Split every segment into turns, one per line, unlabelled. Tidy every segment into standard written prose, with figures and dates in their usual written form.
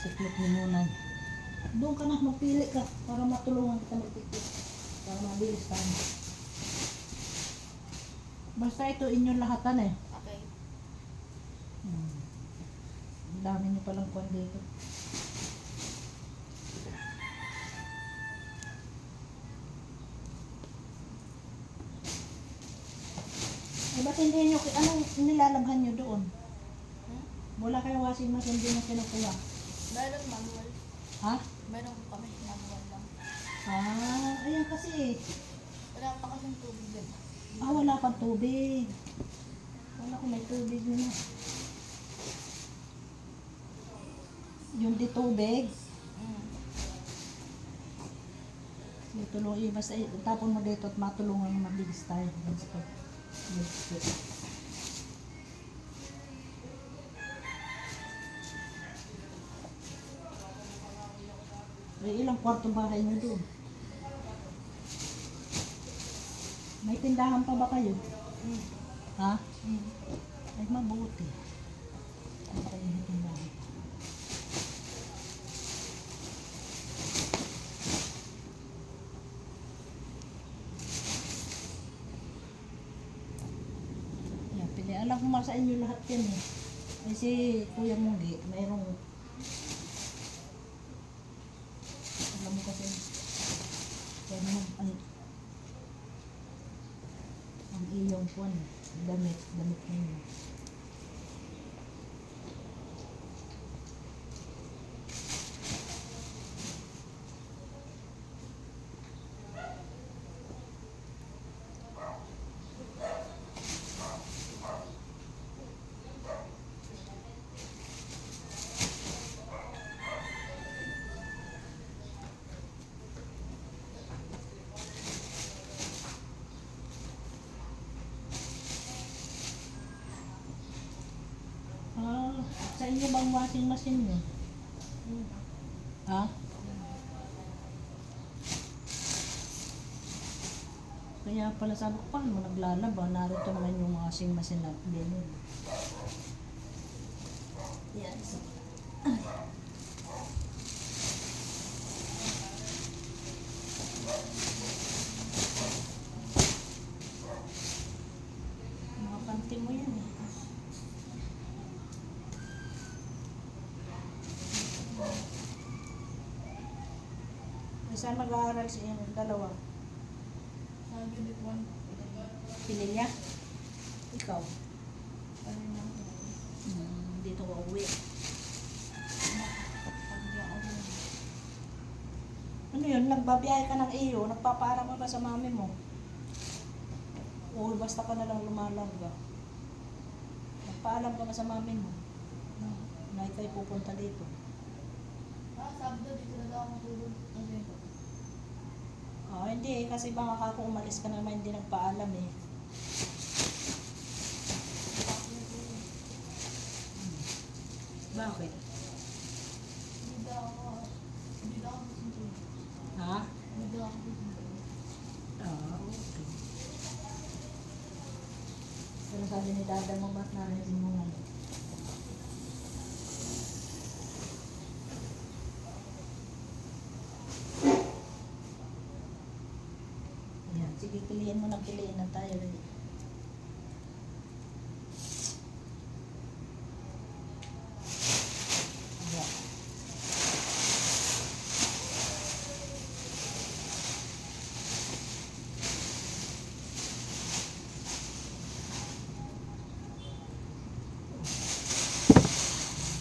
Tiklop ni Munay. Doon ka na, magpili ka para matulungan kita magtiklop. Para mabilis tayo. Basta ito inyong lahatan eh.
Okay.
Ang dami niyo palang kwan dito. Eh, ba't hindi nyo, anong nilalabhan nyo doon? Wala kayong washing machine din na kinukuha?
Meron manual.
Ha?
Meron kami manual lang.
Ayan kasi.
Wala pa kasing tubig din.
Wala pang tubig. Wala ko may tubig na. Yung di tubig. Tulong basta tapon mo dito at matulungan mo mabilis tayo. Ilang kwarto bahay mo doon? May tindahan pa ba kayo? Ha? Ay mabuti. Ay tayo may tindahan. Alam ko sa inyo lahat yan eh. Kasi Kuya Mugi, mayroong alam mo kasi kaya naman ang iyong puwan damit ninyo. Sa inyo bang washing machine nyo? Ha? Kaya pala sabi ko, paano mo naglalaba? Narito naman yung washing machine na ganyan. Yan. Mga panty mo yan eh. Saan mag-aaral si yung dalawa?
Sa unit 1.
Pinilya? Ikaw?
Ano na?
Dito ko uwi. Ano yun? Nagbabiyahe ka ng iyo? Nagpapaalam ka ba sa mami mo? O basta ka na lang lumalangga? Nagpaalam ka ba sa mami mo? Na ikaw'y pupunta dito?
Sabi daw dito na daw ako matulog.
Hindi kasi baka kung umalis ka naman hindi nagpaalam eh. Bakit?
Hindi daw ako matulog.
Ha?
Hindi daw ako matulog.
Okay. Pero sabi ni dada mo, ba't narinig mo ngayon? Ayan, sige, piliin mo na, piliin na tayo. Ayan.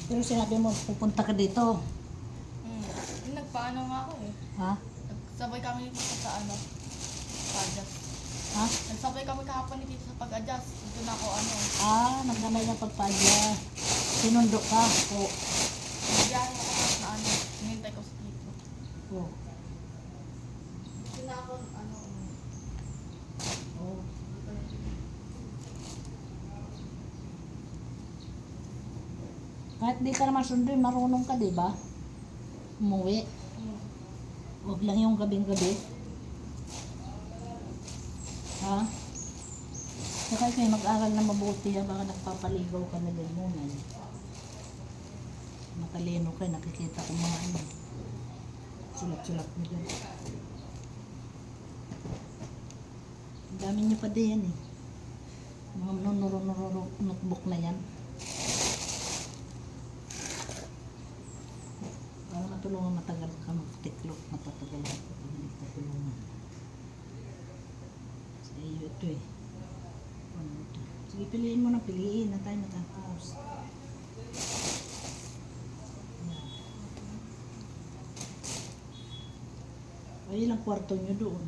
Pero sinabi mo, pupunta ka dito.
Nagpaano nga ako eh.
Ha?
Nagsabay kami dito sa pag-adjust.
Ha?
Nagsabay kami kahapon dito sa pag-adjust. Dito na ako
Nagdamay ng pagpadya. Sinundo ka.
Biyahe ako na hinintay ko sa dito. Dito na ako
Kahit di ka naman sunduin, marunong ka, di ba? Umuwi. Huwag lang yung gabing-gabi. Ha? Saka kayo mag-aral na mabuti, baka nagpapaligaw ka na din muna. matalino kayo, nakikita ko mga ano, sulat-sulat mo dyan. Ang dami nyo pa din yan eh. Mga nunuro notebook na yan. Para matulungan matagal ka magtiklop, matatagal ka pag hindi ka tulungan. Sa iyo ito eh. Ano ito? Sige, piliin mo na, piliin na tayo matapos. Ay, ilang kwarto nyo doon?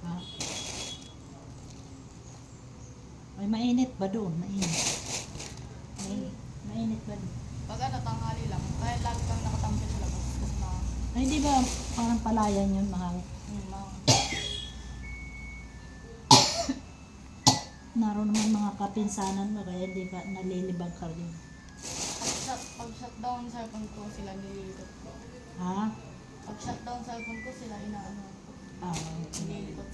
Ha? Ay, mainit ba doon? Mainit. Mainit ba doon?
Pag ano, tanghali lang. Kaya lagi kang nakatambay sa labas. Kasi
Ay, di ba parang palayan yun, mahal? Naroon naman mga kapinsanan mo, kaya di ka nalilibag ka rin.
Pag shutdown sa cellphone ko, sila nililikot ko.
Ha?
Pag shutdown sa cellphone ko, sila inaano.
Okay.
Nililikot.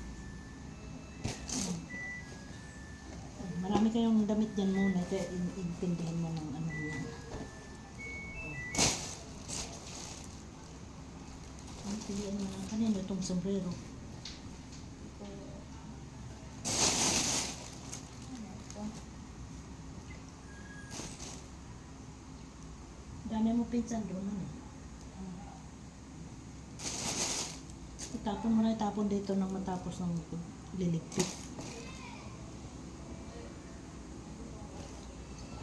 Marami kayong damit dyan muna, kaya intindihin mo ng ano yan. Ang pilihan mo ng kanino itong sombrero. Dami mo pinsan doon eh. Itapon mo na, itapon dito nang matapos ng liligpit.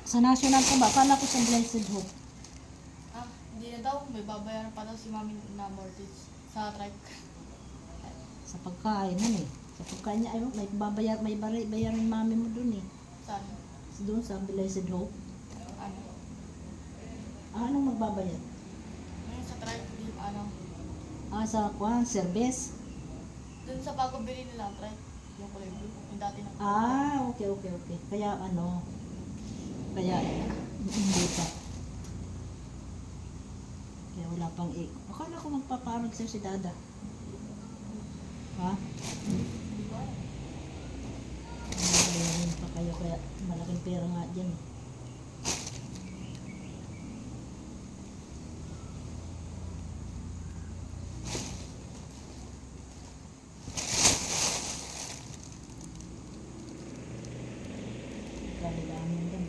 Sa national ka ba? Akala ko sa Blessed Hope.
Hindi na daw. May babayaran pa daw si mami na mortgage sa trike.
Sa pagkain, ano eh. Sa pagkain niya, ay, may bayarin mami mo doon eh.
Saan?
Doon sa Blessed Hope.
Ano?
Anong magbabayad?
Yung sa trike, di ano.
Sa service?
Dun sa bago bili nila ang trike. Yung kulay blue. Yung dati na.
Okay. Kaya ano, kaya hindi pa. Kaya wala pang akala ko magpaparag sa'yo si Dada. Ha? Bayarin pa kayo, kaya malaking pera nga dyan.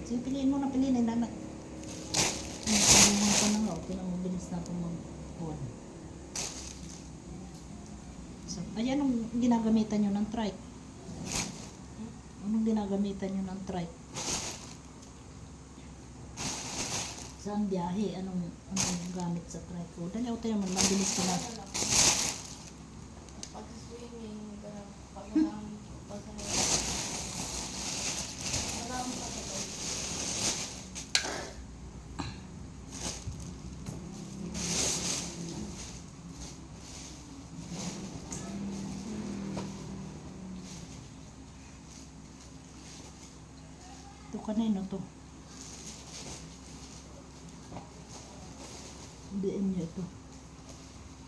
Sige, piliin mo na, piliin. Piliin mo pa na nga. Pinamabilis na itong mag-buwan. So, ayan ang ginagamitan nyo ng trike. Anong ginagamitan nyo ng trike? Saan biyahe? Anong gamit sa trike? O, dali ako tayo naman, mabilis ka na.
Pag swimming, pag walang marami pa ito.
Ito kanino to? Biin nyo ito.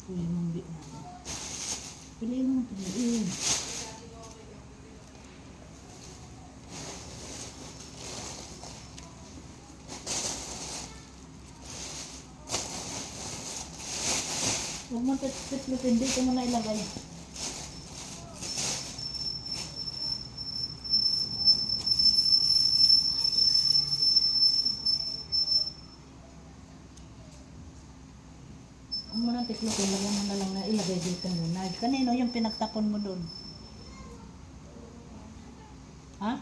Piliin mong biin natin. Piliin mo, piliin. Huwag mo pit-pitin, dito mo na ilagay. Huwag mo na tiklopin, lagyan mo na lang na ilagay dito muna. Kanino yung pinagtapon mo doon? Ha?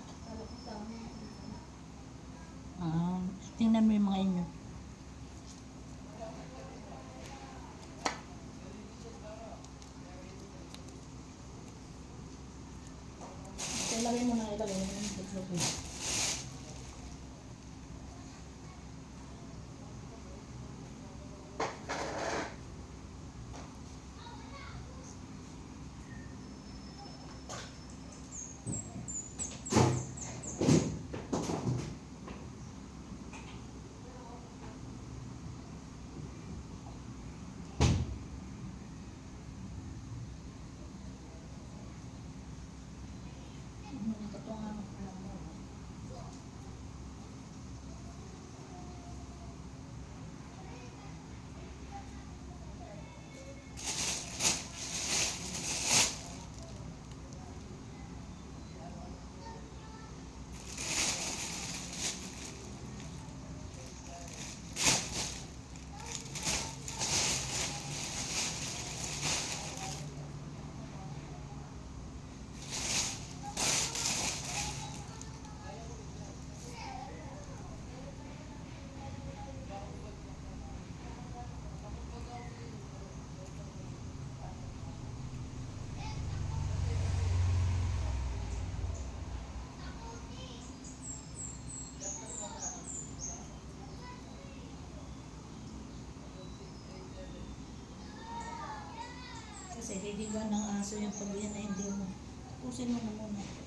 Tingnan mo yung mga inyo. Ilagay mo na, ilagay mo yung tiklopin. higa ng aso yung pag yan na hindi mo. Pusin mo na muna.